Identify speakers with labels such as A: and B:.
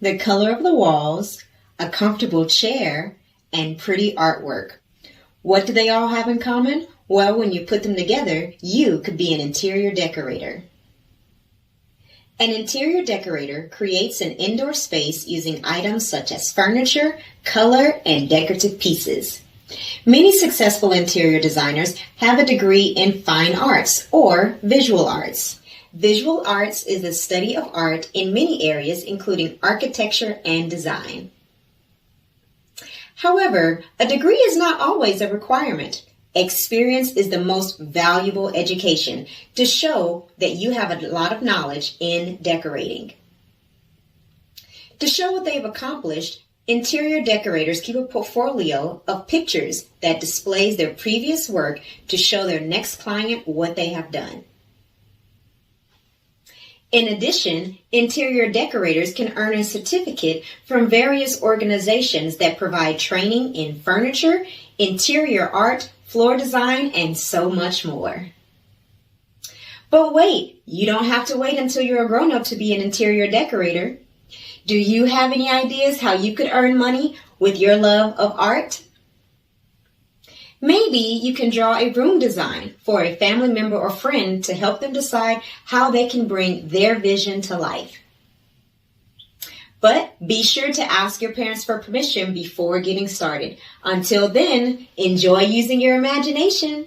A: the color of the walls, a comfortable chair, and pretty artwork. What do they all have in common? Well, when you put them together, you could be an interior decorator. An interior decorator creates an indoor space using items such as furniture, color, and decorative pieces. Many successful interior designers have a degree in fine arts or visual arts. Visual arts is the study of art in many areas, including architecture and design. However, a degree is not always a requirement. Experience is the most valuable education to show that you have a lot of knowledge in decorating. To show what they've accomplished, interior decorators keep a portfolio of pictures that displays their previous work to show their next client what they have done. In addition, interior decorators can earn a certificate from various organizations that provide training in furniture, interior art, floor design, and so much more. But wait, you don't have to wait until you're a grown-up to be an interior decorator. Do you have any ideas how you could earn money with your love of art? Maybe you can draw a room design for a family member or friend to help them decide how they can bring their vision to life. But be sure to ask your parents for permission before getting started. Until then, enjoy using your imagination.